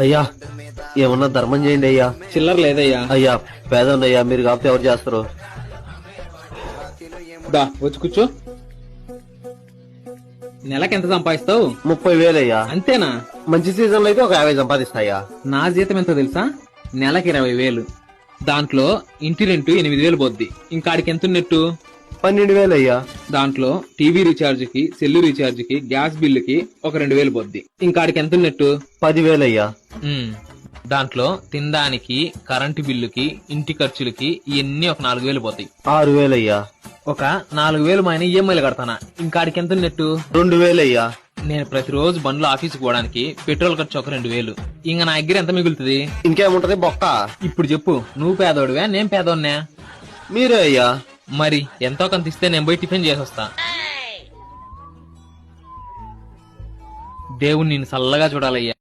అయ్యా ఏమన్నా ధర్మం చేయండి అయ్యా. చిల్లర లేదయ్యా. అయ్యా పేదన్నయ్యా, మీరు కాకపోతే ఎవరు చేస్తారు? దా వచ్చి కూర్చో. నెలకి ఎంత సంపాదిస్తావు? 30,000 అయ్యా. అంతేనా? మంచి సీజన్ లో అయితే ఒక 50 సంపాదిస్తాయా. నా జీతం ఎంతో తెలుసా? నెలకి 20,000. దాంట్లో ఇంటి రెంట్ 8,000 పోద్ది. ఇంకాడికి ఎంత ఉన్నట్టు? 12,000 అయ్యా. దాంట్లో టీవీ రీఛార్జ్ కి, సెల్లు రీఛార్జ్ కి, గ్యాస్ బిల్లుకి ఒక 2,000 పోద్ది. ఇంకాడికి ఎంత ఉన్నట్టు? 10,000 అయ్యా. దాంట్లో తినడానికి, కరెంటు బిల్లుకి, ఇంటి ఖర్చులకి ఇవన్నీ ఒక 4,000 పోతాయి. 6,000 అయ్యా. ఒక 4,000 మైన ఈఎంఐలు కడతానా. ఇంకాడికి ఎంత ఉన్నట్టు? 2,000 అయ్యా. నేను ప్రతిరోజు బండ్లో ఆఫీస్కి పోవడానికి పెట్రోల్ ఖర్చు ఒక 2,000. ఇంక నా దగ్గర ఎంత మిగులుతుంది? ఇంకేముంటది బొక్క. ఇప్పుడు చెప్పు, నువ్వు పేదోడివా నేను పేదోడ్నా? మీరే అయ్యా. మరి ఎంతో కొంత ఇస్తే నేను పోయి టిఫిన్ చేసొస్తా. దేవుణ్ణి నిన్ను చల్లగా చూడాలయ్యా.